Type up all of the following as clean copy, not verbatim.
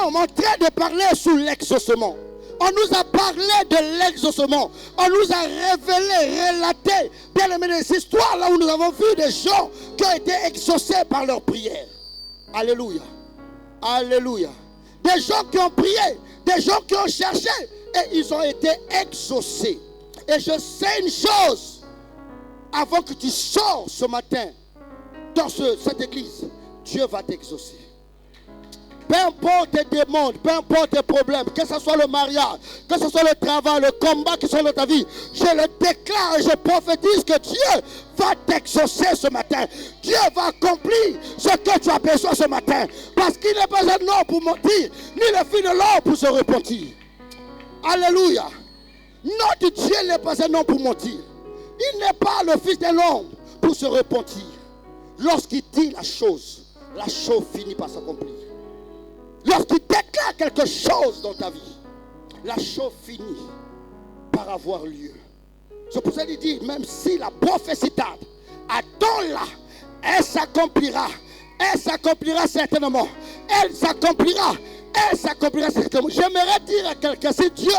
sommes en train de parler sur l'exaucement. On nous a parlé de l'exaucement. On nous a révélé, relaté, bien aimé, des histoires là où nous avons vu des gens qui ont été exaucés par leur prière. Alléluia. Alléluia. Des gens qui ont prié, des gens qui ont cherché et ils ont été exaucés. Et je sais une chose, avant que tu sors ce matin dans cette église, Dieu va t'exaucer. Peu importe tes demandes, peu importe tes problèmes, que ce soit le mariage, que ce soit le travail, le combat qui sont dans ta vie, je le déclare et je prophétise que Dieu va t'exaucer ce matin. Dieu va accomplir ce que tu as besoin ce matin. Parce qu'il n'est pas un homme pour mentir, ni le fils de l'homme pour se repentir. Alléluia. Notre Dieu n'est pas un homme pour mentir. Il n'est pas le fils de l'homme pour se repentir. Lorsqu'il dit la chose finit par s'accomplir. Lorsqu'il déclare quelque chose dans ta vie, la chose finit par avoir lieu. C'est pour ça qu'il dit, même si la prophétie tarde, attends-la, elle s'accomplira. Elle s'accomplira certainement. Elle s'accomplira. Elle s'accomplira certainement. J'aimerais dire à quelqu'un, si Dieu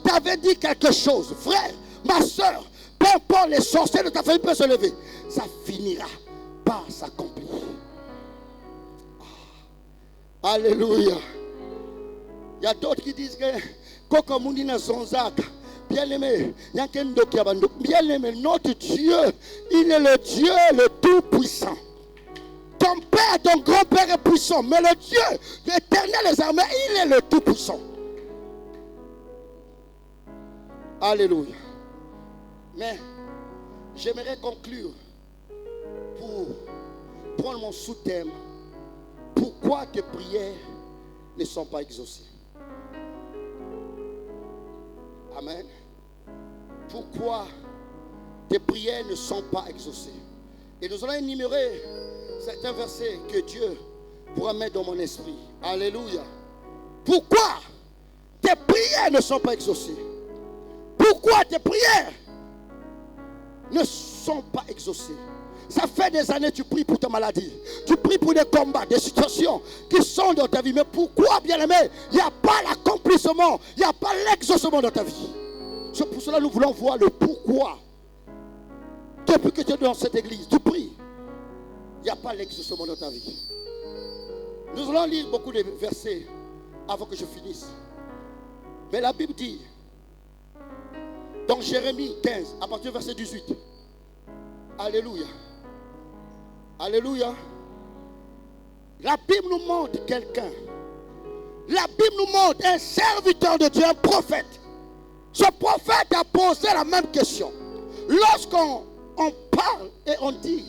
t'avait dit quelque chose, frère, ma soeur, peu importe les sorciers de ta famille peuvent se lever, ça finira par s'accomplir. Alléluia. Il y a d'autres qui disent que bien aimé, bien aimé, notre Dieu, il est le Dieu le tout-puissant. Ton père, ton grand-père est puissant, mais le Dieu, l'Éternel des armées, il est le tout-puissant. Alléluia. Mais j'aimerais conclure pour prendre mon sous-thème. Pourquoi tes prières ne sont pas exaucées? Amen. Pourquoi tes prières ne sont pas exaucées? Et nous allons énumérer certains versets que Dieu pourra mettre dans mon esprit. Alléluia. Pourquoi tes prières ne sont pas exaucées? Pourquoi tes prières ne sont pas exaucées? Ça fait des années que tu pries pour ta maladie. Tu pries pour des combats, des situations qui sont dans ta vie. Mais pourquoi, bien aimé, il n'y a pas l'accomplissement, il n'y a pas l'exaucement dans ta vie? C'est pour cela que nous voulons voir le pourquoi. Depuis que tu es dans cette église, tu pries. Il n'y a pas l'exaucement dans ta vie. Nous allons lire beaucoup de versets avant que je finisse. Mais la Bible dit, dans Jérémie 15, à partir du verset 18. Alléluia. Alléluia. La Bible nous montre quelqu'un. La Bible nous montre un serviteur de Dieu, un prophète. Ce prophète a posé la même question. Lorsqu'on parle et on dit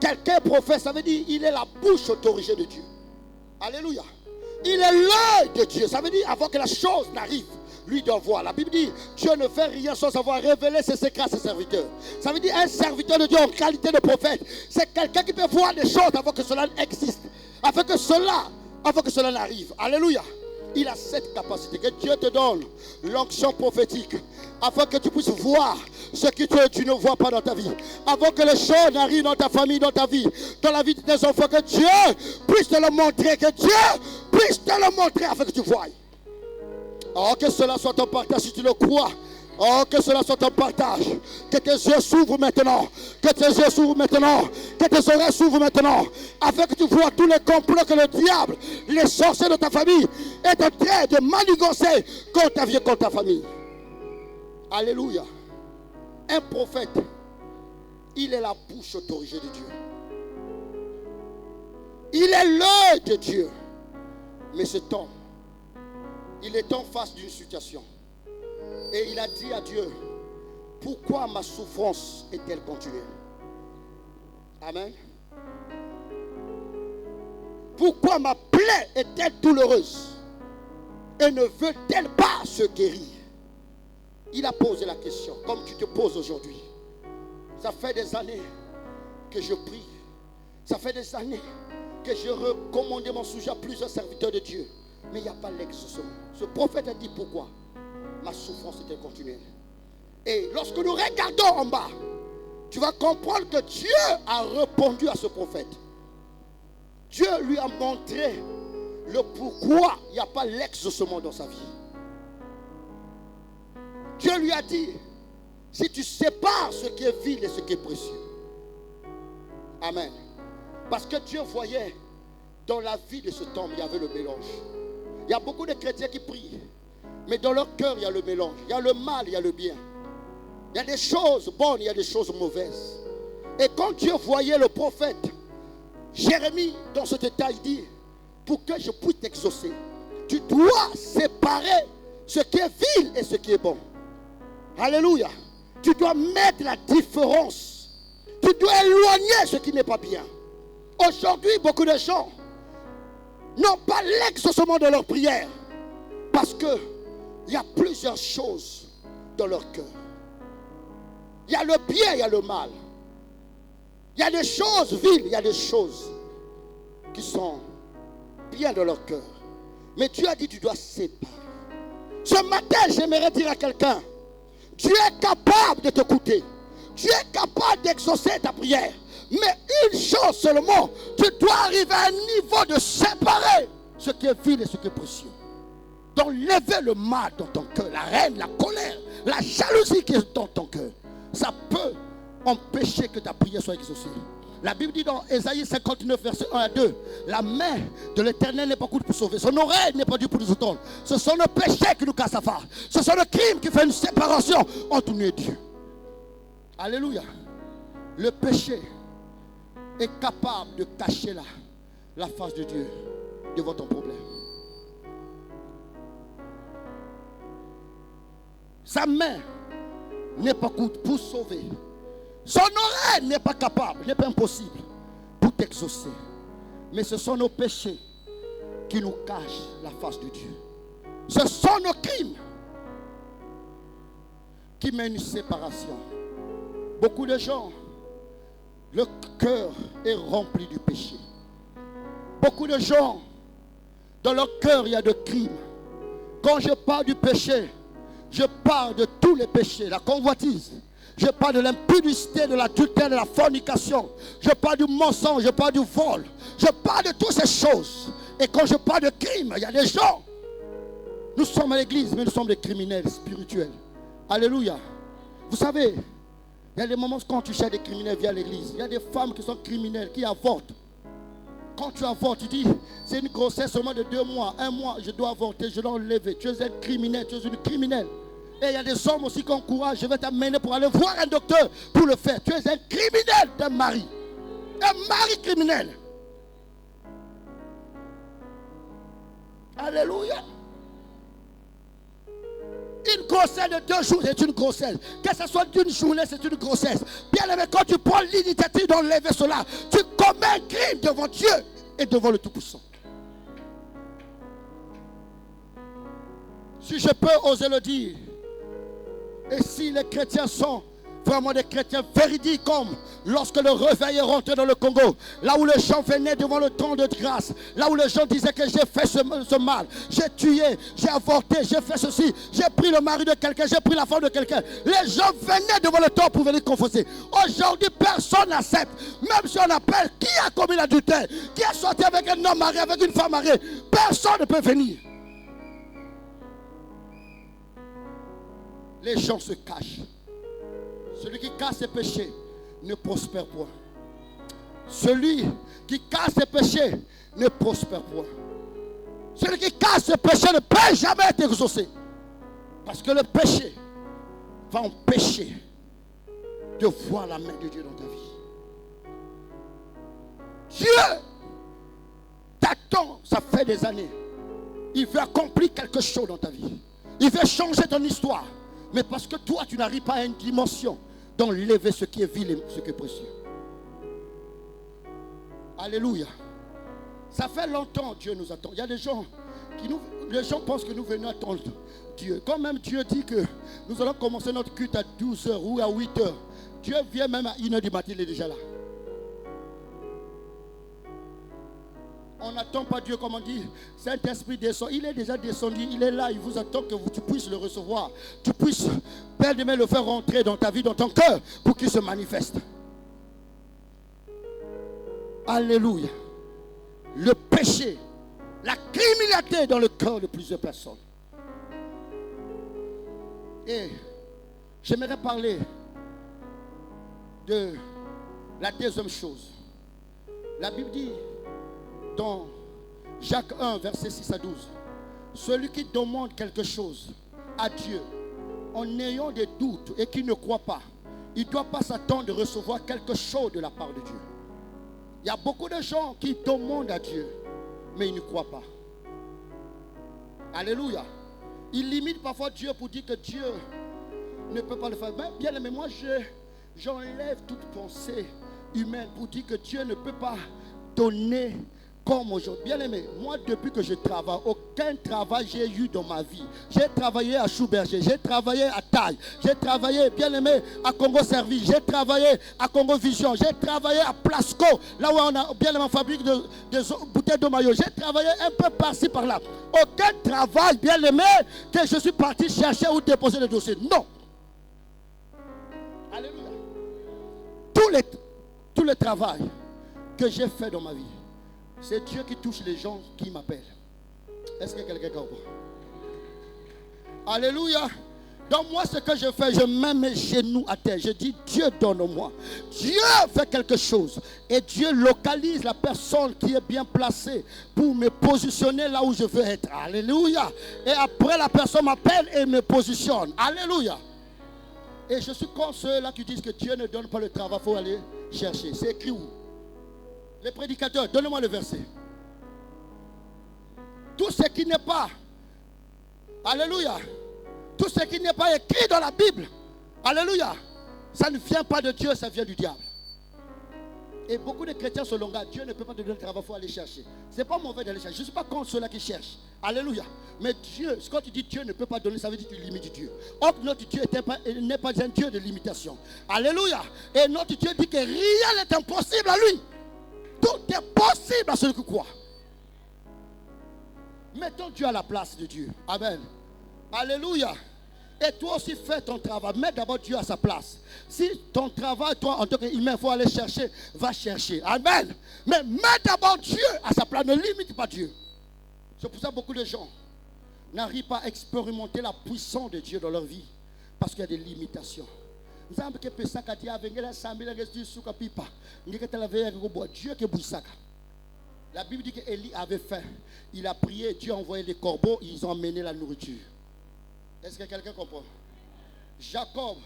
quelqu'un est prophète, ça veut dire il est la bouche autorisée de Dieu. Alléluia. Il est l'œil de Dieu. Ça veut dire avant que la chose n'arrive, lui doit voir. La Bible dit Dieu ne fait rien sans avoir révélé ses secrets à ses serviteurs. Ça veut dire un serviteur de Dieu en qualité de prophète, c'est quelqu'un qui peut voir des choses avant que cela existe, avant que cela n'arrive. Alléluia. Il a cette capacité. Que Dieu te donne l'onction prophétique afin que tu puisses voir ce que tu ne vois pas dans ta vie. Avant que les choses n'arrivent dans ta famille, dans ta vie, dans la vie de tes enfants. Que Dieu puisse te le montrer. Que Dieu puisse te le montrer afin que tu voies. Oh, que cela soit ton partage si tu le crois. Oh, que cela soit ton partage. Que tes yeux s'ouvrent maintenant. Que tes yeux s'ouvrent maintenant. Que tes oreilles s'ouvrent maintenant. Afin que tu vois tous les complots que le diable, les sorciers de ta famille, est en train de manigancer contre ta vie et contre ta famille. Alléluia. Un prophète, il est la bouche autorisée de Dieu. Il est l'œil de Dieu. Mais cet homme, il est en face d'une situation. Et il a dit à Dieu, pourquoi ma souffrance est-elle continuelle? Amen. Pourquoi ma plaie est-elle douloureuse? Et ne veut-elle pas se guérir? Il a posé la question, comme tu te poses aujourd'hui. Ça fait des années que je prie. Ça fait des années que je recommande mon sujet à plusieurs serviteurs de Dieu. Mais il n'y a pas l'exaucement. Ce prophète a dit pourquoi ma souffrance était continuelle. Et lorsque nous regardons en bas, tu vas comprendre que Dieu a répondu à ce prophète. Dieu lui a montré le pourquoi il n'y a pas l'exaucement dans sa vie. Dieu lui a dit, si tu sépares ce qui est vil et ce qui est précieux. Amen. Parce que Dieu voyait dans la vie de ce temple, il y avait le mélange. Il y a beaucoup de chrétiens qui prient, mais dans leur cœur, il y a le mélange. Il y a le mal, il y a le bien. Il y a des choses bonnes, il y a des choses mauvaises. Et quand Dieu voyait le prophète Jérémie dans cet état, il dit, pour que je puisse t'exaucer, tu dois séparer ce qui est vil et ce qui est bon. Alléluia. Tu dois mettre la différence. Tu dois éloigner ce qui n'est pas bien. Aujourd'hui, beaucoup de gens n'ont pas l'exaucement de leur prière parce qu'il y a plusieurs choses dans leur cœur. Il y a le bien, il y a le mal. Il y a des choses viles, il y a des choses qui sont bien dans leur cœur. Mais Dieu a dit, tu dois séparer. Ce matin, j'aimerais dire à quelqu'un, Dieu est capable de t'écouter. Dieu est capable d'exaucer ta prière. Mais une chose seulement, tu dois arriver à un niveau de séparer ce qui est vil et ce qui est précieux. D'enlever le mal dans ton cœur, la haine, la colère, la jalousie qui est dans ton cœur. Ça peut empêcher que ta prière soit exaucée. La Bible dit dans Ésaïe 59, verset 1 à 2, la main de l'Éternel n'est pas courte pour sauver, son oreille n'est pas dure pour nous entendre. Ce sont nos péchés qui nous cassent la face. Ce sont nos crimes qui font une séparation entre nous et Dieu. Alléluia. Le péché est capable de cacher la face de Dieu devant ton problème. Sa main n'est pas courte pour sauver. Son oreille n'est pas capable, n'est pas impossible pour t'exaucer. Mais ce sont nos péchés qui nous cachent la face de Dieu. Ce sont nos crimes qui mènent une séparation. Beaucoup de gens, le cœur est rempli du péché. Beaucoup de gens, dans leur cœur, il y a de crimes. Quand je parle du péché, je parle de tous les péchés, la convoitise. Je parle de l'impudicité, de l'adultère, de la fornication. Je parle du mensonge, je parle du vol. Je parle de toutes ces choses. Et quand je parle de crime, il y a des gens. Nous sommes à l'église, mais nous sommes des criminels spirituels. Alléluia. Vous savez, il y a des moments quand tu cherches des criminels via l'église. Il y a des femmes qui sont criminelles, qui avortent. Quand tu avortes, tu dis, c'est une grossesse seulement de 2 mois, 1 mois, je dois avorter, je dois enlever. Tu es un criminel, tu es une criminelle. Et il y a des hommes aussi qui encouragent, je vais t'amener pour aller voir un docteur pour le faire. Tu es un criminel d'un mari. Un mari criminel. Alléluia. Une grossesse de 2 jours, c'est une grossesse. Que ce soit d'une journée, c'est une grossesse. Bien aimé, quand tu prends l'initiative d'enlever cela, tu commets un crime devant Dieu et devant le Tout-Puissant. Si je peux oser le dire, et si les chrétiens sont vraiment des chrétiens véridiques, comme lorsque le réveil est rentré dans le Congo, là où les gens venaient devant le trône de grâce, là où les gens disaient que j'ai fait ce mal, j'ai tué, j'ai avorté, j'ai fait ceci, j'ai pris le mari de quelqu'un, j'ai pris la femme de quelqu'un. Les gens venaient devant le trône pour venir confesser. Aujourd'hui, personne n'accepte. Même si on appelle qui a commis l'adultère, qui est sorti avec un homme marié, avec une femme mariée, personne ne peut venir. Les gens se cachent. Celui qui casse ses péchés ne prospère point. Celui qui casse ses péchés ne prospère point. Celui qui casse ses péchés ne peut jamais être exaucé. Parce que le péché va empêcher de voir la main de Dieu dans ta vie. Dieu t'attend, ça fait des années. Il veut accomplir quelque chose dans ta vie. Il veut changer ton histoire. Mais parce que toi, tu n'arrives pas à une dimension d'enlever ce qui est vil et ce qui est précieux. Alléluia. Ça fait longtemps Dieu nous attend. Il y a des gens les gens pensent que nous venons attendre Dieu. Quand même Dieu dit que nous allons commencer notre culte à 12h ou à 8h. Dieu vient même à 1h du matin, il est déjà là. On n'attend pas Dieu comme on dit. Saint-Esprit descend. Il est déjà descendu. Il est là. Il vous attend que tu puisses le recevoir. Tu puisses, Père de Dieu, le faire rentrer dans ta vie, dans ton cœur, pour qu'il se manifeste. Alléluia. Le péché, la criminalité dans le cœur de plusieurs personnes. Et j'aimerais parler de la deuxième chose. La Bible dit dans Jacques 1, verset 6 à 12, celui qui demande quelque chose à Dieu en ayant des doutes et qui ne croit pas, il ne doit pas s'attendre de recevoir quelque chose de la part de Dieu. Il y a beaucoup de gens qui demandent à Dieu, mais ils ne croient pas. Alléluia. Ils limitent parfois Dieu pour dire que Dieu ne peut pas le faire. Mais bien aimé, moi j'enlève toute pensée humaine pour dire que Dieu ne peut pas donner comme aujourd'hui. Bien aimé, moi depuis que je travaille, aucun travail j'ai eu dans ma vie. J'ai travaillé à Chouberger, j'ai travaillé à Taille, j'ai travaillé, bien aimé, à Congo Service, j'ai travaillé à Congo Vision, j'ai travaillé à Plasco, là où on a bien aimé fabrique de bouteilles de maillot. J'ai travaillé un peu par-ci par-là. Aucun travail, bien aimé, que je suis parti chercher ou déposer le dossier. Non. Alléluia. Tout le travail que j'ai fait dans ma vie, c'est Dieu qui touche les gens qui m'appellent. Est-ce que quelqu'un comprend? Alléluia. Donc moi, ce que je fais, je mets mes genoux à terre. Je dis, Dieu donne-moi. Dieu fait quelque chose. Et Dieu localise la personne qui est bien placée pour me positionner là où je veux être. Alléluia. Et après, la personne m'appelle et me positionne. Alléluia. Et je suis comme ceux-là qui disent que Dieu ne donne pas le travail. Il faut aller chercher. C'est écrit où? Les prédicateurs, donnez-moi le verset. Tout ce qui n'est pas, alléluia, tout ce qui n'est pas écrit dans la Bible, alléluia, ça ne vient pas de Dieu, ça vient du diable. Et beaucoup de chrétiens se langage, Dieu ne peut pas te donner le travail, il faut aller chercher. Ce n'est pas mauvais d'aller chercher, je ne suis pas contre ceux-là qui cherchent, alléluia. Mais Dieu, quand tu dis Dieu ne peut pas donner, ça veut dire que tu limites Dieu. Or, notre Dieu n'est pas un Dieu de limitation, alléluia. Et notre Dieu dit que rien n'est impossible à lui. Tout est possible à celui qui croit. Mettons Dieu à la place de Dieu. Amen. Alléluia. Et toi aussi fais ton travail. Mets d'abord Dieu à sa place. Si ton travail, toi en tant qu'humain, il faut aller chercher, va chercher. Amen. Mais mets d'abord Dieu à sa place. Ne limite pas Dieu. C'est pour ça que beaucoup de gens n'arrivent pas à expérimenter la puissance de Dieu dans leur vie. Parce qu'il y a des limitations. Dieu qui boussaka. La Bible dit qu'Élie avait faim. Il a prié, Dieu a envoyé des corbeaux, ils ont emmené la nourriture. Est-ce que quelqu'un comprend? Jacob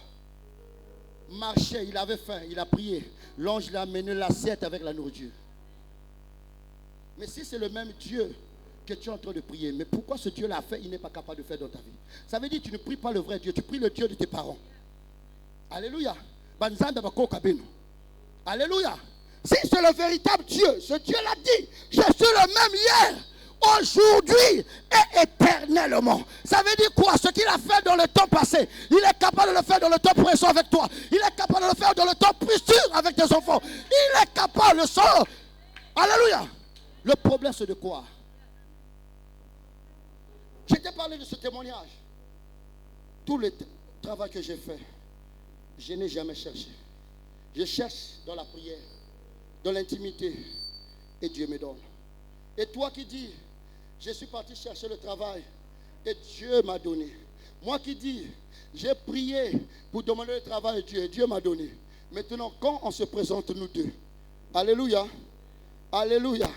marchait, il avait faim, il a prié. L'ange l'a amené l'assiette avec la nourriture. Mais si c'est le même Dieu que tu es en train de prier, mais pourquoi ce Dieu l'a fait, il n'est pas capable de faire dans ta vie? Ça veut dire que tu ne pries pas le vrai Dieu, tu pries le Dieu de tes parents. Alléluia. Alléluia. Si c'est le véritable Dieu, ce Dieu l'a dit, je suis le même hier, aujourd'hui et éternellement. Ça veut dire quoi? Ce qu'il a fait dans le temps passé, il est capable de le faire dans le temps présent avec toi. Il est capable de le faire dans le temps futur avec tes enfants. Il est capable de le faire. Alléluia. Le problème c'est de quoi? Je t'ai parlé de ce témoignage. Tout le travail que j'ai fait, je n'ai jamais cherché. Je cherche dans la prière, dans l'intimité, et Dieu me donne. Et toi qui dis, je suis parti chercher le travail, et Dieu m'a donné. Moi qui dis, j'ai prié pour demander le travail à Dieu, et Dieu m'a donné. Maintenant, quand on se présente nous deux, alléluia, alléluia,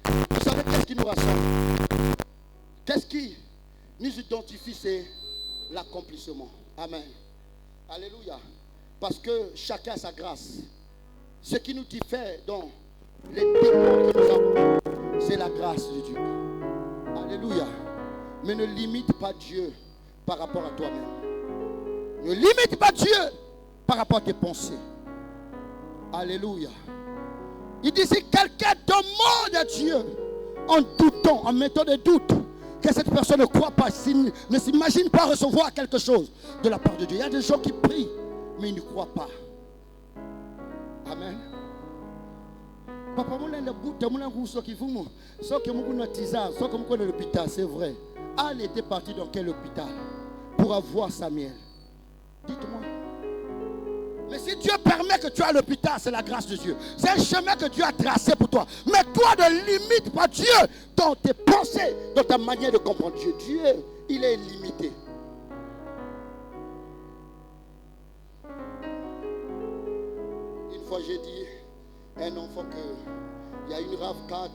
vous savez qu'est-ce qui nous rassemble? Qu'est-ce qui nous identifie? C'est l'accomplissement. Amen. Alléluia. Parce que chacun a sa grâce. Ce qui nous diffère dans les démons que nous avons, c'est la grâce de Dieu. Alléluia. Mais ne limite pas Dieu par rapport à toi-même. Ne limite pas Dieu par rapport à tes pensées. Alléluia. Il dit si quelqu'un demande à Dieu en doutant, en mettant des doutes, que cette personne ne croit pas, ne s'imagine pas recevoir quelque chose de la part de Dieu. Il y a des gens qui prient, mais ils ne croient pas. Amen. Papa, l'hôpital, c'est vrai. Anne était partie dans quel hôpital pour avoir Samuel? Dites-moi. Mais si Si Dieu permet que tu ailles à l'hôpital, c'est la grâce de Dieu. C'est un chemin que Dieu a tracé pour toi. Mais toi ne limites pas Dieu dans tes pensées, dans ta manière de comprendre Dieu. Dieu, il est illimité. Une fois j'ai dit à un enfant qu'il y a une RAV4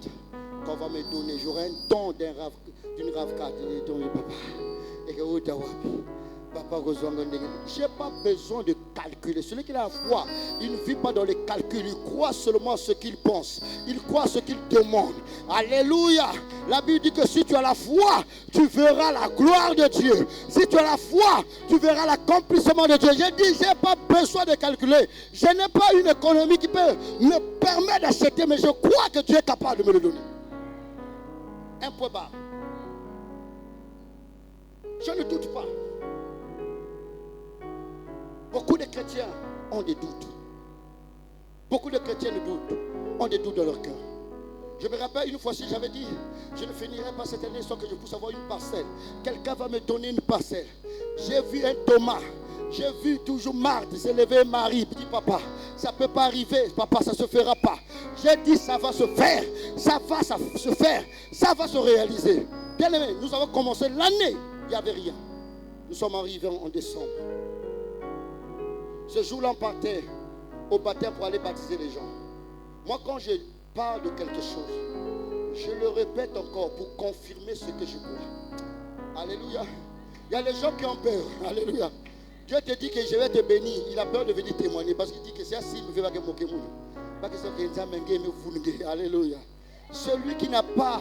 qu'on va me donner. J'aurai un don d'une RAV4. Il dit, papa, et que vous Papa, je n'ai pas besoin de calculer. Celui qui a la foi, il ne vit pas dans les calculs. Il croit seulement ce qu'il pense. Il croit ce qu'il demande. Alléluia. La Bible dit que si tu as la foi, tu verras la gloire de Dieu. Si tu as la foi, tu verras l'accomplissement de Dieu. J'ai dit, je n'ai pas besoin de calculer. Je n'ai pas une économie qui peut me permettre d'acheter, mais je crois que Dieu est capable de me le donner. Un point barre. Je ne doute pas. Beaucoup de chrétiens ont des doutes. Beaucoup de chrétiens ont des doutes dans leur cœur. Je me rappelle une fois, si j'avais dit, je ne finirai pas cette année sans que je puisse avoir une parcelle. Quelqu'un va me donner une parcelle. J'ai vu un Thomas. J'ai vu toujours Marthe s'élever Marie. Petit papa, ça ne peut pas arriver. Papa, ça ne se fera pas. J'ai dit, ça va se faire. Ça va se faire. Ça va se réaliser. Bien aimé, nous avons commencé l'année. Il n'y avait rien. Nous sommes arrivés en décembre. Ce jour-là, on partait au baptême pour aller baptiser les gens. Moi, quand je parle de quelque chose, je le répète encore pour confirmer ce que je crois. Alléluia. Il y a des gens qui ont peur. Alléluia. Dieu te dit que je vais te bénir. Il a peur de venir témoigner parce qu'il dit que c'est ainsi qu'il ne fait pas que Alléluia. Celui qui n'a pas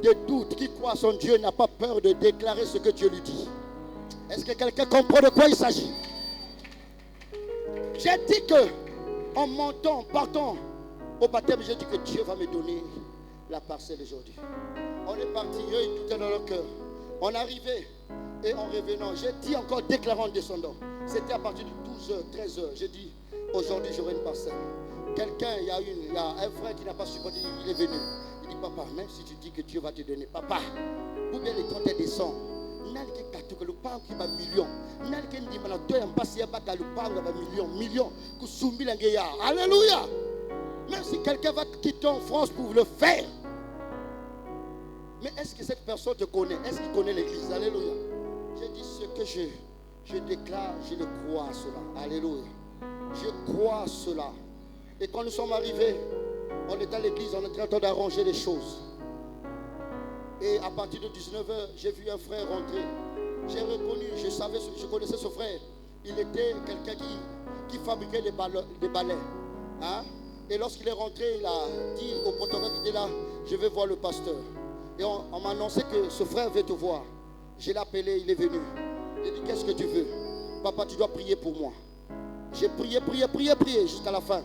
de doute, qui croit à son Dieu, n'a pas peur de déclarer ce que Dieu lui dit. Est-ce que quelqu'un comprend de quoi il s'agit? J'ai dit que en montant, partant au baptême, j'ai dit que Dieu va me donner la parcelle aujourd'hui. On est parti, eux ils doutaient dans leur cœur. On arrivait et en revenant, j'ai dit encore déclarant en descendant. C'était à partir de 12h, 13h. J'ai dit aujourd'hui j'aurai une parcelle. Quelqu'un, il y a un frère qui n'a pas supporté, il est venu. Il dit papa, même si tu dis que Dieu va te donner, papa, ou bien le 31 décembre. Alléluia. Même si quelqu'un va quitter en France pour le faire. Mais est-ce que cette personne te connaît? Est-ce qu'il connaît l'église? Alléluia. J'ai dit ce que je déclare, je le crois à cela. Alléluia. Je crois à cela. Et quand nous sommes arrivés, on était à l'église, on était en train d'arranger les choses. Et à partir de 19h, j'ai vu un frère rentrer. J'ai reconnu, je connaissais ce frère. Il était quelqu'un qui fabriquait des balais. Hein? Et lorsqu'il est rentré, il a dit au protocole qui était là, je vais voir le pasteur. Et on m'a annoncé que ce frère veut te voir. Je l'ai appelé, il est venu. Il a dit, qu'est-ce que tu veux? Papa, tu dois prier pour moi. J'ai prié jusqu'à la fin.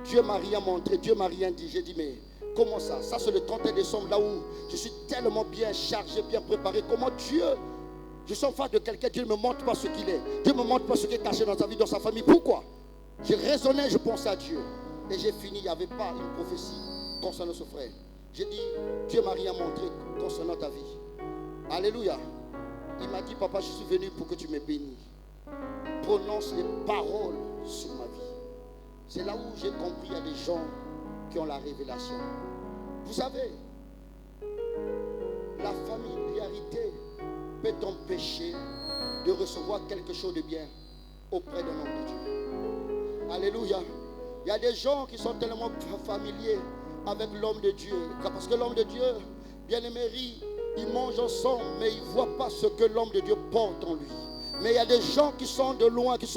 Dieu m'a rien montré, Dieu m'a rien dit. J'ai dit, mais comment ça? Ça, c'est le 31 décembre, là où je suis tellement bien chargé, bien préparé. Comment Dieu, je suis en face de quelqu'un, Dieu ne me montre pas ce qu'il est. Dieu ne me montre pas ce qui est caché dans sa vie, dans sa famille. Pourquoi? J'ai raisonné, je pensais à Dieu. Et j'ai fini, il n'y avait pas une prophétie concernant ce frère. J'ai dit, Dieu m'a rien montré concernant ta vie. Alléluia. Il m'a dit, papa, je suis venu pour que tu me bénisses. Prononce les paroles sur ma vie. C'est là où j'ai compris, il y a des gens qui ont la révélation. Vous savez, la familiarité peut t'empêcher de recevoir quelque chose de bien auprès d'un homme de Dieu. Alléluia. Il y a des gens qui sont tellement familiers avec l'homme de Dieu. Parce que l'homme de Dieu, bien-aimé, ils mangent ensemble, mais ils ne voient pas ce que l'homme de Dieu porte en lui. Mais il y a des gens qui sont de loin, qui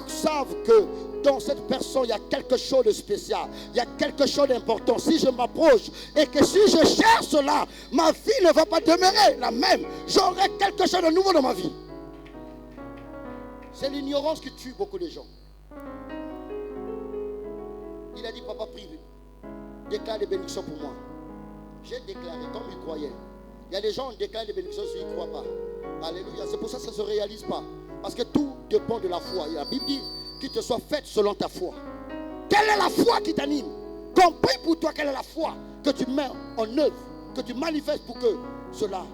savent que dans cette personne, il y a quelque chose de spécial. Il y a quelque chose d'important. Si je m'approche et que si je cherche cela, ma vie ne va pas demeurer la même. J'aurai quelque chose de nouveau dans ma vie. C'est l'ignorance qui tue beaucoup de gens. Il a dit, papa, prie, déclare des bénédictions pour moi. J'ai déclaré comme il croyait. Il y a des gens qui déclarent des bénédictions s'ils ne croient pas. Alléluia. C'est pour ça que ça ne se réalise pas. Parce que tout dépend de la foi. Et la Bible dit qu'il te soit faite selon ta foi. Quelle est la foi qui t'anime? Compris pour toi quelle est la foi que tu mets en œuvre, que tu manifestes pour que cela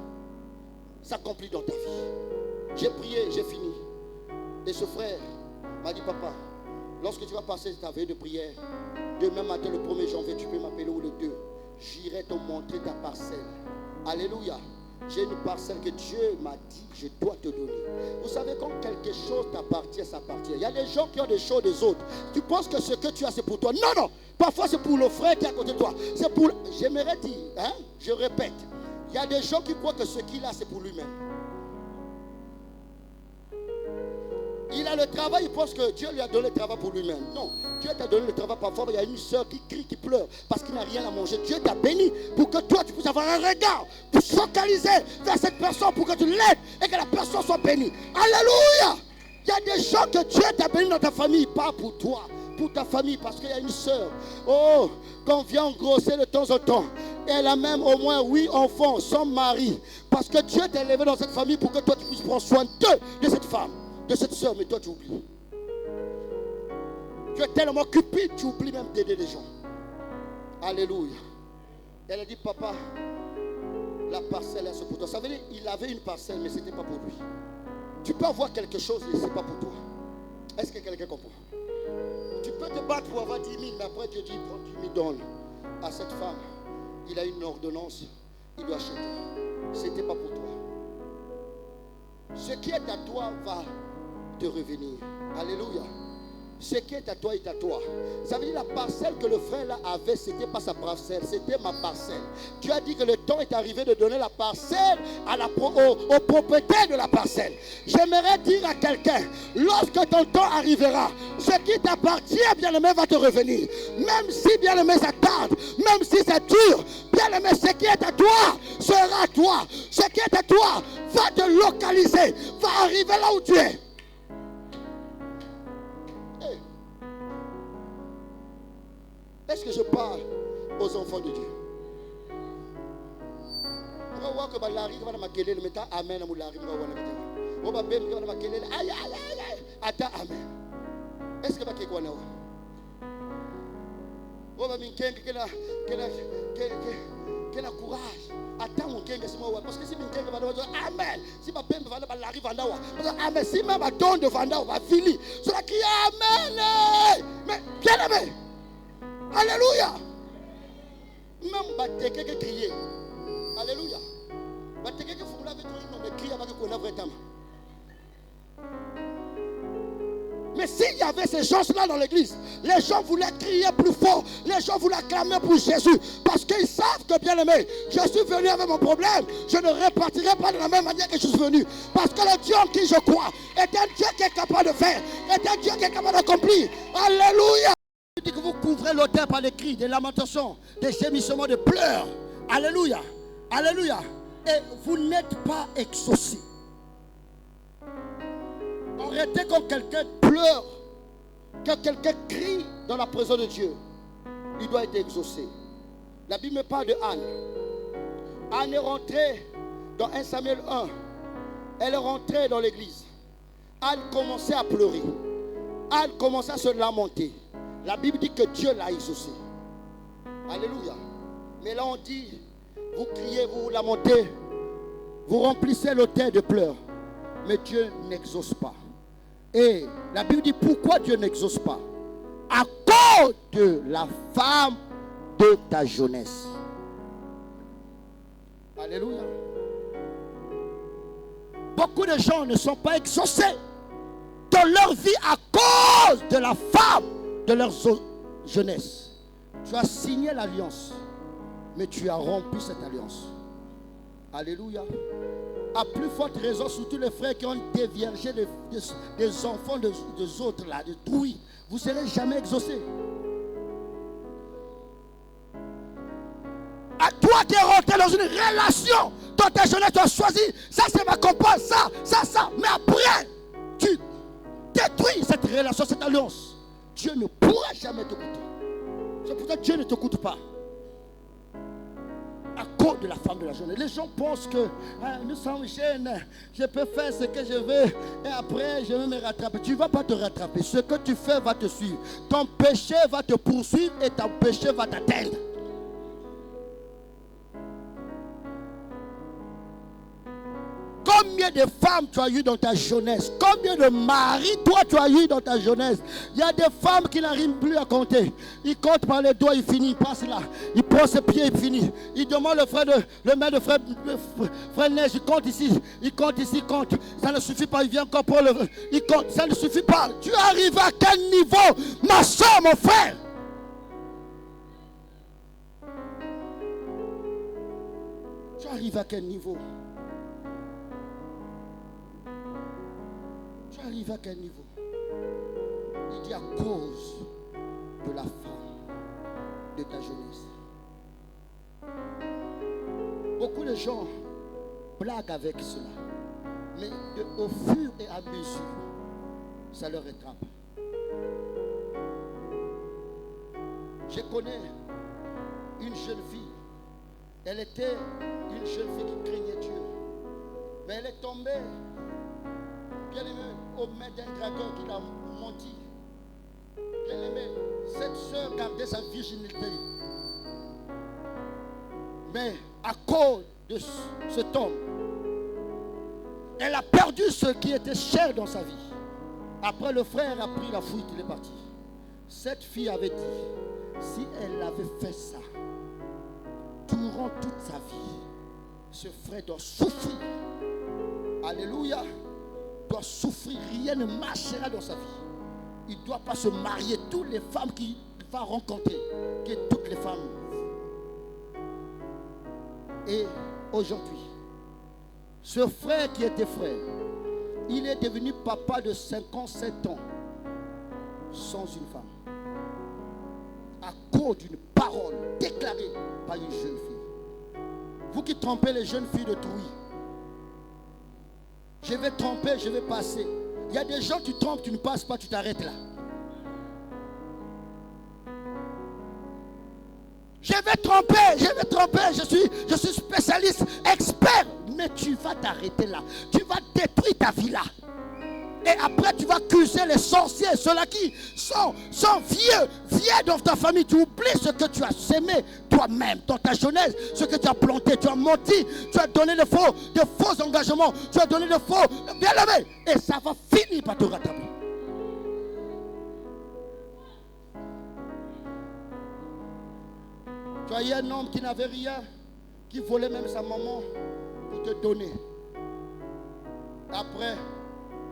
s'accomplit dans ta vie. J'ai prié, j'ai fini. Et ce frère m'a dit, papa, Lorsque tu vas passer ta veille de prière, demain matin, le 1er janvier, tu peux m'appeler ou le 2. J'irai te montrer ta parcelle. Alléluia. J'ai une parcelle que Dieu m'a dit, je dois te donner. Vous savez, quand quelque chose t'appartient, ça appartient. Il y a des gens qui ont des choses des autres. Tu penses que ce que tu as, c'est pour toi. Non, non. Parfois, c'est pour le frère qui est à côté de toi. C'est pour... J'aimerais dire, hein, je répète. Il y a des gens qui croient que ce qu'il a, c'est pour lui-même. Il a le travail, il pense que Dieu lui a donné le travail pour lui-même. Non, Dieu t'a donné le travail. Parfois, il y a une soeur qui crie, qui pleure parce qu'il n'a rien à manger. Dieu t'a béni pour que toi, tu puisses avoir un regard pour se focaliser vers cette personne pour que tu l'aides et que la personne soit bénie. Alléluia! Il y a des gens que Dieu t'a béni dans ta famille, pas pour toi, pour ta famille, parce qu'il y a une soeur. Oh, quand on vient engrosser de temps en temps, elle a même au moins 8 enfants, son mari. Parce que Dieu t'a élevé dans cette famille pour que toi, tu puisses prendre soin de cette femme, de cette soeur, mais toi, tu oublies. Tu es tellement cupide, tu oublies même d'aider les gens. Alléluia. Elle a dit, papa, la parcelle est pour toi. Ça veut dire qu'il avait une parcelle, mais ce n'était pas pour lui. Tu peux avoir quelque chose, mais ce n'est pas pour toi. Est-ce que quelqu'un comprend? Tu peux te battre pour avoir 10 000, mais après Dieu dit, prends 10 000, donne à cette femme. Il a une ordonnance, il doit acheter. Ce n'était pas pour toi. Ce qui est à toi va te revenir. Alléluia. Ce qui est à toi est à toi. Ça veut dire la parcelle que le frère là avait, ce n'était pas sa parcelle, c'était ma parcelle. Dieu a dit que le temps est arrivé de donner la parcelle au propriétaire de la parcelle. J'aimerais dire à quelqu'un, lorsque ton temps arrivera, ce qui t'appartient, bien-aimé, va te revenir. Même si, bien-aimé, ça tarde, même si c'est dur, bien-aimé, ce qui est à toi sera à toi. Ce qui est à toi va te localiser, va arriver là où tu es. Est-ce que je parle aux enfants de Dieu? On va voir que Larry va maquiller le mettre amen à Larry on va bien va maquiller aïe aïe aïe attends amen. Est-ce que va qu'il connaît? On va minken qu'elle a courage. Attends mon kenga c'est moi parce que si minken va dire amen, si ma bembe va là Larry va là amen, si même don de vanda va fili. Cela qui amen. Mais bien aimé. Alléluia. Même Bateke qui criait. Alléluia. Bateke qui fout avec toi, mais crie avec qu'on a vraiment. Mais s'il y avait ces gens-là dans l'église, les gens voulaient crier plus fort, les gens voulaient acclamer pour Jésus, parce qu'ils savent que, bien aimé, je suis venu avec mon problème, je ne répartirai pas de la même manière que je suis venu, parce que le Dieu en qui je crois est un Dieu qui est capable de faire, est un Dieu qui est capable d'accomplir. Alléluia. Que vous couvrez l'autel par des cris, des lamentations, des gémissements, des pleurs. Alléluia. Alléluia. Et vous n'êtes pas exaucés. Arrêtez quand quelqu'un pleure, quand quelqu'un crie dans la présence de Dieu, il doit être exaucé. La Bible me parle de Anne. Anne est rentrée dans 1 Samuel 1. Elle est rentrée dans l'église. Anne commençait à pleurer. Anne commençait à se lamenter. La Bible dit que Dieu l'a exaucé. Alléluia. Mais là on dit, vous criez, vous lamentez, vous remplissez l'autel de pleurs. Mais Dieu n'exauce pas. Et la Bible dit, pourquoi Dieu n'exauce pas? À cause de la femme de ta jeunesse. Alléluia. Beaucoup de gens ne sont pas exaucés dans leur vie à cause de la femme de leur jeunesse. Tu as signé l'alliance, mais tu as rompu cette alliance. Alléluia. À plus forte raison, surtout les frères qui ont déviergé des enfants des autres là, de trouilles, vous ne serez jamais exaucés. À toi qui es rentré dans une relation dans ta jeunesse, tu as choisi, ça c'est ma compagne, ça. Mais après, tu détruis cette relation, cette alliance. Dieu ne pourra jamais t'écouter. C'est pour ça que Dieu ne t'écoute pas. À cause de la femme de la jeunesse. Les gens pensent que nous sommes jeunes, je peux faire ce que je veux et après je vais me rattraper. Tu ne vas pas te rattraper. Ce que tu fais va te suivre. Ton péché va te poursuivre et ton péché va t'atteindre. Combien de femmes tu as eu dans ta jeunesse? Combien de maris toi tu as eu dans ta jeunesse? Il y a des femmes qui n'arrivent plus à compter. Ils comptent par les doigts, il finit, il passe là. Il prend ses pieds, il finit. Il demande le maire de frère Neige, il compte ici, il compte. Ça ne suffit pas, il vient encore pour il compte, ça ne suffit pas. Tu arrives à quel niveau, ma soeur, mon frère? Tu arrives à quel niveau? Tu arrives à quel niveau? Il dit à cause de la femme de ta jeunesse. Beaucoup de gens blaguent avec cela. Mais au fur et à mesure, ça leur rattrape. Je connais une jeune fille. Elle était une jeune fille qui craignait Dieu. Mais elle est tombée, bien aimée, aux mains d'un dragueur qui l'a menti. Bien aimée, cette soeur gardait sa virginité. Mais à cause de cet homme, elle a perdu ce qui était cher dans sa vie. Après, le frère a pris la fuite, il est parti. Cette fille avait dit, si elle avait fait ça, durant toute sa vie, ce frère doit souffrir. Alléluia. Doit souffrir. Rien ne marchera dans sa vie. Il ne doit pas se marier. Toutes les femmes qu'il va rencontrer, que toutes les femmes. Et aujourd'hui, ce frère qui était frère, il est devenu papa de 57 ans sans une femme. À cause d'une parole déclarée par une jeune fille. Vous qui trompez les jeunes filles de Trouy, je vais tromper, je vais passer. Il y a des gens, tu trompes, tu ne passes pas, tu t'arrêtes là. Je vais tromper, je suis spécialiste, expert. Mais tu vas t'arrêter là. Tu vas détruire ta vie là. Et après, tu vas accuser les sorciers, ceux-là qui sont vieux dans ta famille. Tu oublies ce que tu as sémé toi-même dans ta jeunesse, ce que tu as planté, tu as menti, tu as donné de faux engagements, tu as donné de faux bien-aimés. Et ça va finir par te rattraper. Tu as eu un homme qui n'avait rien, qui volait même sa maman pour te donner. Après,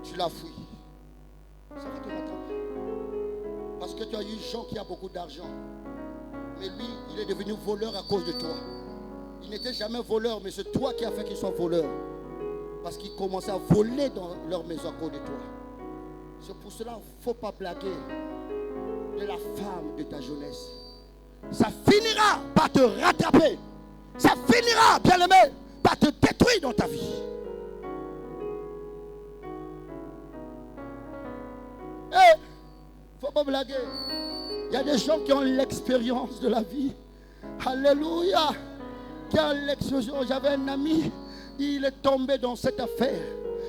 tu l'as fui. Ça va te rattraper. Parce que tu as eu Jean qui a beaucoup d'argent. Mais lui, il est devenu voleur à cause de toi. Il n'était jamais voleur, mais c'est toi qui as fait qu'il soit voleur. Parce qu'il commençait à voler dans leur maison à cause de toi. C'est pour cela qu'il ne faut pas blaguer de la femme de ta jeunesse. Ça finira par te rattraper. Ça finira, bien aimé, par te détruire dans ta vie. Il ne faut pas blaguer. Il y a des gens qui ont l'expérience de la vie. Alléluia. Qui ont l'expérience. J'avais un ami, il est tombé dans cette affaire.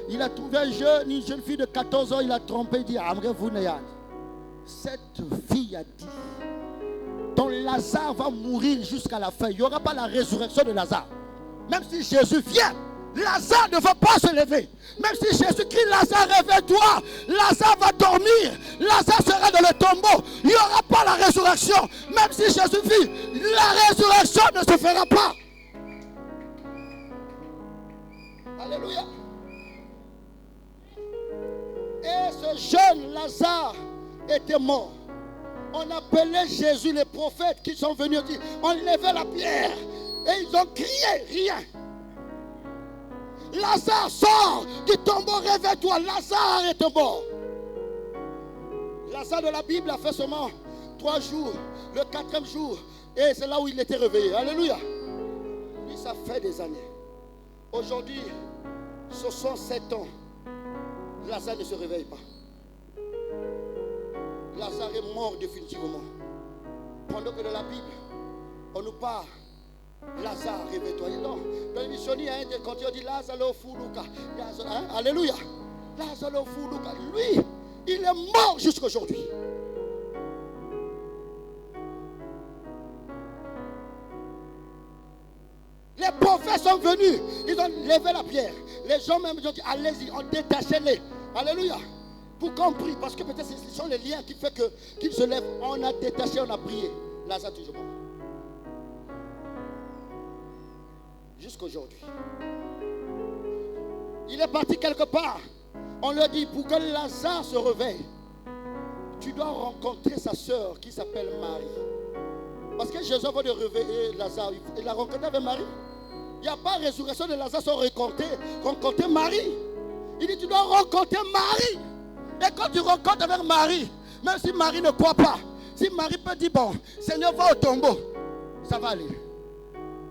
Il a trouvé une jeune fille de 14 ans, il a trompé, il dit, Amrevou Neyan. Cette fille a dit, ton Lazare va mourir jusqu'à la fin. Il n'y aura pas la résurrection de Lazare. Même si Jésus vient, Lazare ne va pas se lever. Même si Jésus crie, Lazare, réveille-toi. Lazare va dormir. Lazare sera dans le tombeau. Il n'y aura pas la résurrection. Même si Jésus vit, la résurrection ne se fera pas. Alléluia. Et ce jeune Lazare était mort. On appelait Jésus les prophètes qui sont venus dire, on levait la pierre et ils ont crié, rien. Lazare sort du tombeau, réveille-toi. Lazare est mort. Lazare de la Bible a fait seulement 3 jours, le 4e jour, et c'est là où il était réveillé. Alléluia. Lui, ça fait des années. Aujourd'hui, 67 ans, Lazare ne se réveille pas. Lazare est mort définitivement. Pendant que dans la Bible, on nous parle, Lazare, réveille-toi. Non, dans l'émission, il y a un des quand il dit Lazare Fuluka. Alléluia. Lazare Fuluka. Lui, il est mort jusqu'à aujourd'hui. Les prophètes sont venus, ils ont levé la pierre. Les gens même ont dit, allez-y, on détachez-les. Alléluia. Pour qu'on prie, parce que peut-être ce sont les liens qui font qu'ils se lèvent. On a détaché, on a prié. Lazare toujours mort. Jusqu'aujourd'hui. Il est parti quelque part. On lui dit, pour que Lazare se réveille, tu dois rencontrer sa soeur qui s'appelle Marie. Parce que Jésus va de réveiller Lazare. Il l'a rencontré avec Marie. Il n'y a pas de résurrection de Lazare sans rencontrer Marie. Il dit, tu dois rencontrer Marie. Et quand tu rencontres avec Marie, même si Marie ne croit pas, si Marie peut dire, bon, Seigneur, va au tombeau, ça va aller.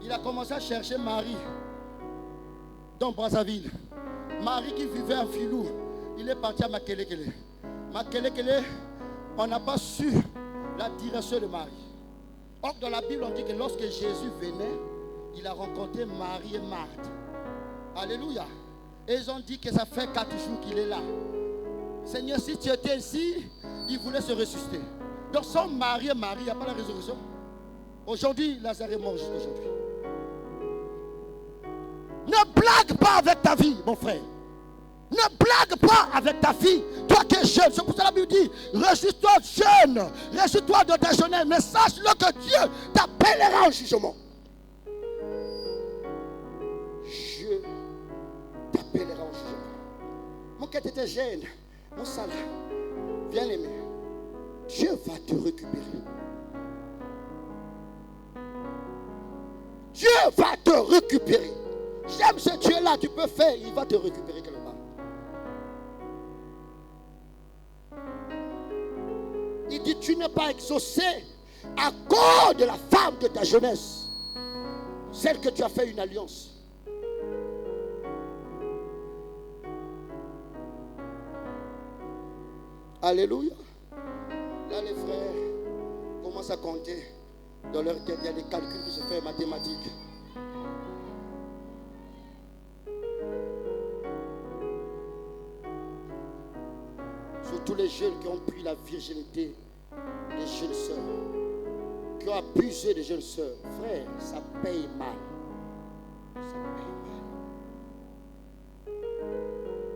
Il a commencé à chercher Marie dans Brazzaville. Marie qui vivait à Filou, il est parti à Makelekele. Makelekele, on n'a pas su la direction de Marie. Or, dans la Bible, on dit que lorsque Jésus venait, il a rencontré Marie et Marthe. Alléluia. Et ils ont dit que ça fait 4 jours qu'il est là. Seigneur, si tu étais ici, il voulait se ressusciter. Donc sans Marie et Marie, il n'y a pas la résurrection. Aujourd'hui, Lazare est mort jusqu'aujourd'hui. Ne blague pas avec ta vie, mon frère. Ne blague pas avec ta fille. Toi qui es jeune, c'est pour ça que la Bible dit, réjouis-toi jeune, réjouis-toi de ta jeunesse, mais sache-le que Dieu t'appellera en jugement. Dieu t'appellera en jugement. Mon cœur était jeune, mon salaire, bien aimé, Dieu va te récupérer. Dieu va te récupérer. J'aime ce Dieu-là, tu peux faire, il va te récupérer quelque part. Il dit, tu n'es pas exaucé à cause de la femme de ta jeunesse, celle que tu as fait une alliance. Alléluia. Là, les frères commencent à compter. Dans leur tête, il y a des calculs qui se font mathématiques. Surtout les jeunes qui ont pris la virginité des jeunes sœurs, qui ont abusé des jeunes sœurs. Frère, ça paye mal. Ça paye mal.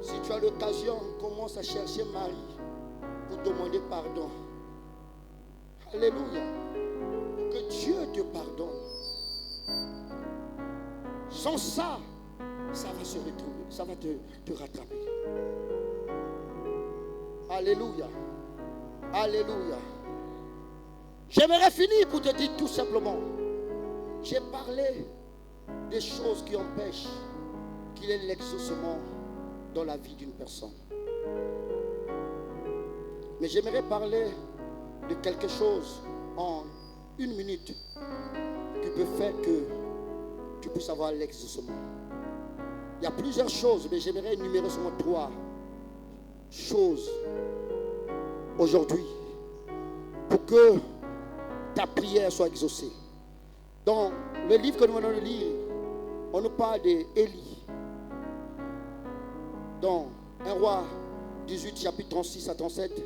Si tu as l'occasion, commence à chercher Marie pour demander pardon. Alléluia. Que Dieu te pardonne. Sans ça, ça va se retrouver, ça va te rattraper. Alléluia. Alléluia. J'aimerais finir pour te dire tout simplement, j'ai parlé des choses qui empêchent qu'il y ait l'exaucement dans la vie d'une personne. Mais j'aimerais parler de quelque chose en 1 minute qui peut faire que tu puisses avoir l'exaucement. Il y a plusieurs choses, mais j'aimerais énumérer seulement 3 choses aujourd'hui pour que ta prière soit exaucée. Dans le livre que nous venons de lire, on nous parle d'Élie. Dans 1 Roi 18, chapitre 36 à 37,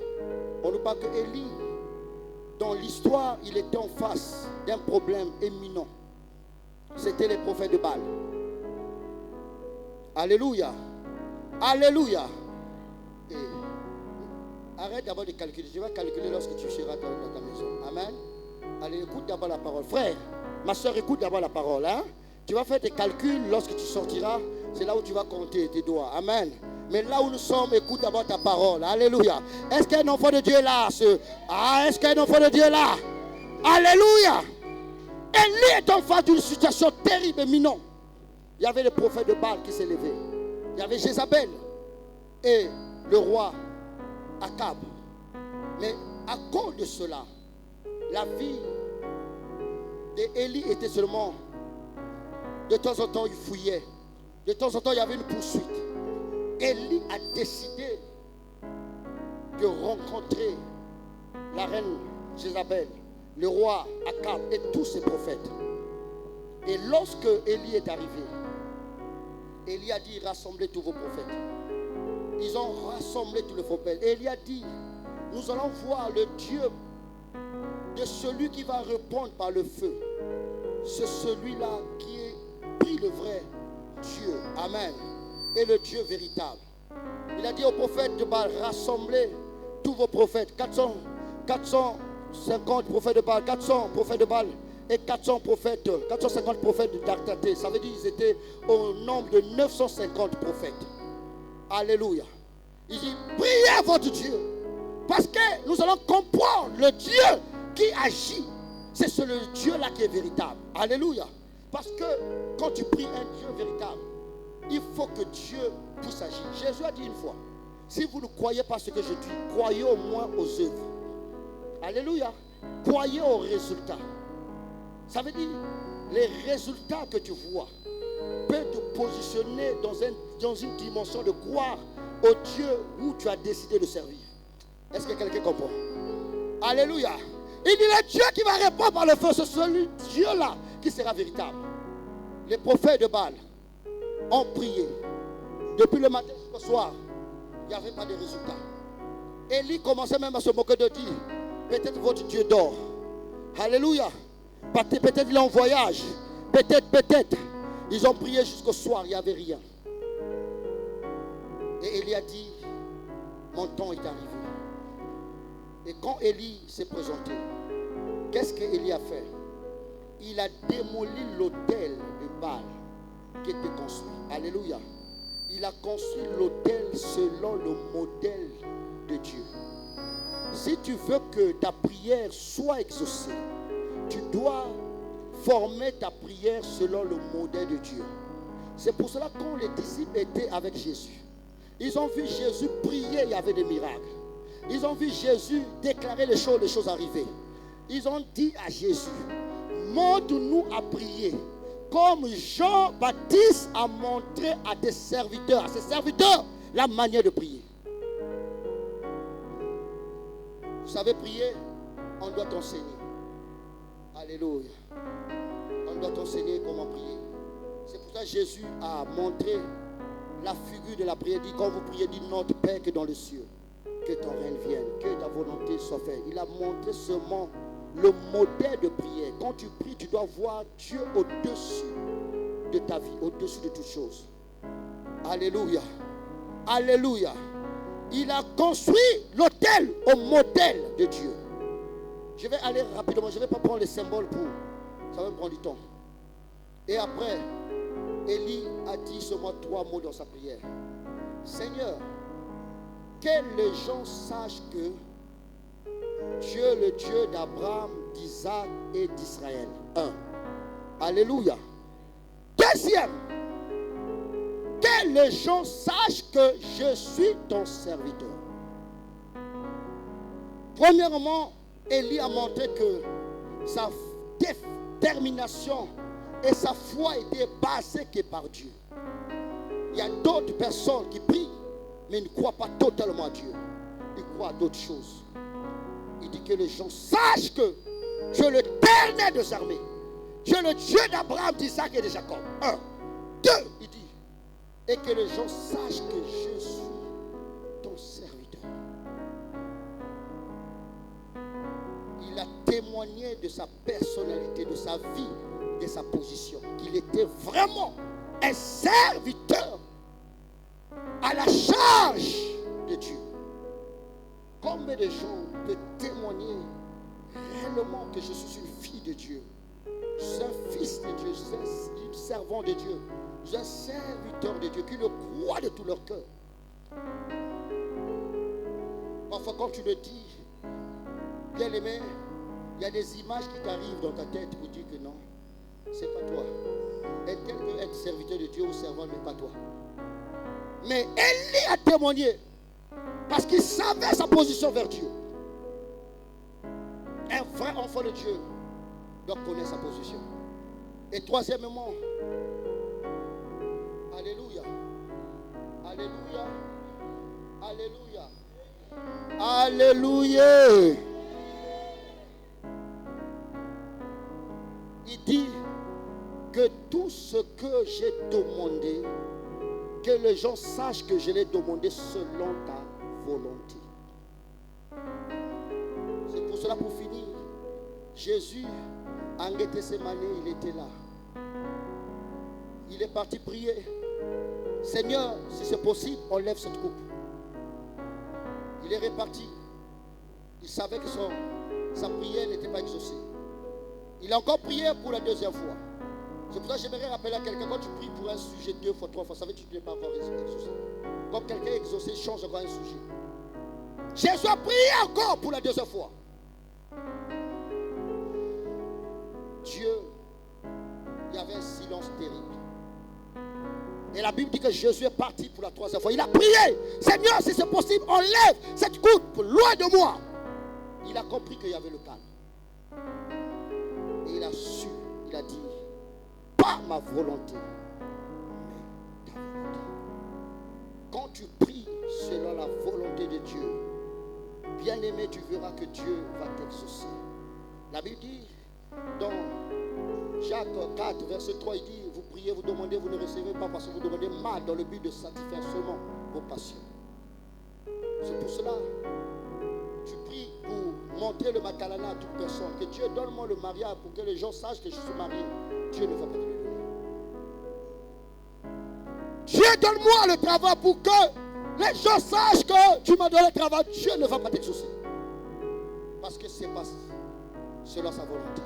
on nous parle que Élie, dans l'histoire, il était en face d'un problème éminent. C'était les prophètes de Baal. Alléluia. Alléluia. Et arrête d'abord de calculer. Tu vas calculer lorsque tu seras dans ta maison. Amen. Allez, écoute d'abord la parole. Frère, ma soeur, écoute d'abord la parole. Hein? Tu vas faire tes calculs lorsque tu sortiras. C'est là où tu vas compter tes doigts. Amen. Mais là où nous sommes, écoute d'abord ta parole. Alléluia. Est-ce qu'un enfant de Dieu est là? Est-ce qu'un enfant de Dieu est là? Alléluia. Élie est en face d'une situation terrible et éminente. Il y avait le prophète de Baal qui s'est levé. Il y avait Jézabel et le roi Akab. Mais à cause de cela, la vie d'Élie était seulement, de temps en temps il fouillait. De temps en temps il y avait une poursuite. Élie a décidé de rencontrer la reine Jézabel, le roi Akab et tous ses prophètes. Et lorsque Élie est arrivé, Élie a dit, rassemblez tous vos prophètes. Ils ont rassemblé tous les prophètes. Et Élie a dit, nous allons voir le Dieu de celui qui va répondre par le feu. C'est celui-là qui est pris le vrai Dieu. Amen. est le Dieu véritable. Il a dit aux prophètes de Baal, rassemblez tous vos prophètes, 450 prophètes de Baal, 400 prophètes de Baal et 450 prophètes d'Artaté. Ça veut dire qu'ils étaient au nombre de 950 prophètes. Alléluia. Il dit, priez votre Dieu. Parce que nous allons comprendre le Dieu qui agit. C'est ce Dieu-là qui est véritable. Alléluia. Parce que quand tu pries un Dieu véritable, il faut que Dieu puisse agir. Jésus a dit une fois, si vous ne croyez pas ce que je dis, croyez au moins aux œuvres. Alléluia. Croyez aux résultats. Ça veut dire, les résultats que tu vois peuvent te positionner dans une dimension de croire au Dieu où tu as décidé de servir. Est-ce que quelqu'un comprend? Alléluia. Il dit le Dieu qui va répondre par le feu, c'est celui Dieu-là qui sera véritable. Les prophètes de Baal ont prié. Depuis le matin jusqu'au soir, il n'y avait pas de résultat. Élie commençait même à se moquer de dire, peut-être votre Dieu dort. Alléluia. Peut-être il est en voyage. Peut-être. Ils ont prié jusqu'au soir, il n'y avait rien. Et Élie a dit, mon temps est arrivé. Et quand Élie s'est présenté, qu'est-ce qu'Élie a fait? Il a démoli l'autel de Baal qui était construit. Alléluia. Il a construit l'autel selon le modèle de Dieu. Si tu veux que ta prière soit exaucée, tu dois former ta prière selon le modèle de Dieu. C'est pour cela que quand les disciples étaient avec Jésus, ils ont vu Jésus prier, il y avait des miracles. Ils ont vu Jésus déclarer les choses arriver. Ils ont dit à Jésus, montre-nous à prier, comme Jean-Baptiste a montré à ses serviteurs, la manière de prier. Vous savez prier, on doit t'enseigner. Alléluia. On doit t'enseigner comment prier. C'est pour ça que Jésus a montré la figure de la prière. Il dit, quand vous priez, dit notre Père qui est dans les cieux, que ton règne vienne, que ta volonté soit faite. Il a montré seulement le modèle de prière. Quand tu pries, tu dois voir Dieu au-dessus de ta vie, au-dessus de toutes choses. Alléluia. Alléluia. Il a construit l'autel au modèle de Dieu. Je vais aller rapidement, je ne vais pas prendre les symboles ça va me prendre du temps. Et après, Élie a dit seulement 3 mots dans sa prière. Seigneur, que les gens sachent que Dieu, le Dieu d'Abraham, d'Isaac et d'Israël. 1. Alléluia. Deuxième, que les gens sachent que je suis ton serviteur. Premièrement, Élie a montré que sa détermination et sa foi étaient basées que par Dieu. Il y a d'autres personnes qui prient, mais ils ne croient pas totalement à Dieu. Ils croient à d'autres choses. Il dit que les gens sachent que Dieu est l'Éternel des armées. Dieu est le Dieu d'Abraham, d'Isaac et de Jacob. 1. 2, il dit, et que les gens sachent que je suis ton serviteur. Il a témoigné de sa personnalité, de sa vie, de sa position, qu'il était vraiment un serviteur à la charge de Dieu. Combien de gens peuvent témoigner réellement que je suis une fille de Dieu, je suis un fils de Dieu, je suis un servant de Dieu, je suis un serviteur de Dieu, qui le croit de tout leur cœur. Parfois quand tu le dis, bien aimé, il y a des images qui t'arrivent dans ta tête pour dire que non, c'est pas toi. Quelqu'un peut être serviteur de Dieu ou servant, mais pas toi. Mais Élie a témoigné parce qu'il savait sa position vers Dieu. Un vrai enfant de Dieu doit connaître sa position. Et troisièmement, alléluia, alléluia, alléluia, alléluia. Il dit que tout ce que j'ai demandé, que les gens sachent que je l'ai demandé selon ta volonté. C'est pour cela, pour finir, Jésus, en Gethsémani, il était là. Il est parti prier. Seigneur, si c'est possible, enlève cette coupe. Il est reparti. Il savait que sa prière n'était pas exaucée. Il a encore prié pour la deuxième fois. C'est pour ça que j'aimerais rappeler à quelqu'un, quand tu pries pour un sujet 2 fois, 3 fois, ça veut dire que tu n'es pas encore exaucé. Comme quelqu'un est exaucé, change encore un sujet. Jésus a prié encore pour la deuxième fois. Dieu, il y avait un silence terrible. Et la Bible dit que Jésus est parti pour la troisième fois. Il a prié. Seigneur, si c'est possible, enlève cette coupe loin de moi. Il a compris qu'il y avait le calme. Et il a su, il a dit, pas ma volonté, mais ta volonté. Quand tu pries selon la volonté de Dieu, bien aimé, tu verras que Dieu va t'exaucer. La Bible dit, dans Jacques 4, verset 3, il dit, vous priez, vous demandez, vous ne recevez pas parce que vous demandez mal dans le but de satisfaire seulement vos passions. C'est pour cela, tu pries pour montrer le matalana à toute personne, que Dieu donne-moi le mariage pour que les gens sachent que je suis marié. Dieu ne va pas te le donner. Dieu donne-moi le travail pour que les gens sachent que tu m'as donné le travail. Dieu ne va pas t'exaucer. Parce que c'est pas selon sa volonté.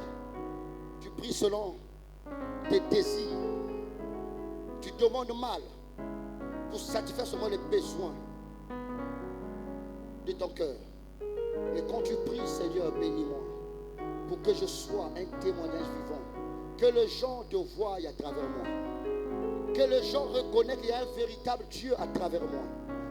Tu pries selon tes désirs. Tu demandes mal pour satisfaire seulement les besoins de ton cœur. Mais quand tu pries, Seigneur, bénis-moi pour que je sois un témoignage vivant. Que les gens te voient à travers moi. Que les gens reconnaissent qu'il y a un véritable Dieu à travers moi.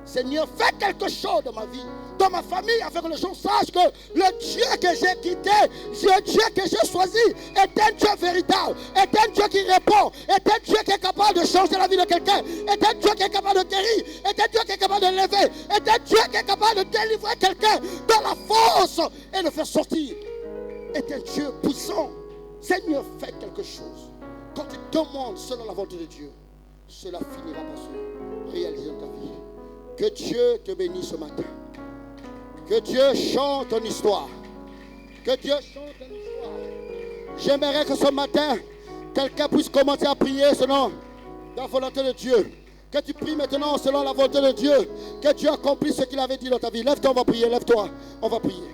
Seigneur, fais quelque chose dans ma vie, dans ma famille, afin que les gens sachent que le Dieu que j'ai quitté, le Dieu que j'ai choisi, est un Dieu véritable, est un Dieu qui répond, est un Dieu qui est capable de changer la vie de quelqu'un, est un Dieu qui est capable de guérir, est un Dieu qui est capable de lever, est un Dieu qui est capable de délivrer quelqu'un dans la force et de faire sortir, est un Dieu puissant. Seigneur, fais quelque chose. Quand tu demandes selon la volonté de Dieu, cela finira par se réaliser dans ta vie. Que Dieu te bénisse ce matin. Que Dieu chante ton histoire. Que Dieu chante ton histoire. J'aimerais que ce matin, quelqu'un puisse commencer à prier selon la volonté de Dieu. Que tu pries maintenant selon la volonté de Dieu. Que Dieu accomplisse ce qu'il avait dit dans ta vie. Lève-toi, on va prier. Lève-toi, on va prier.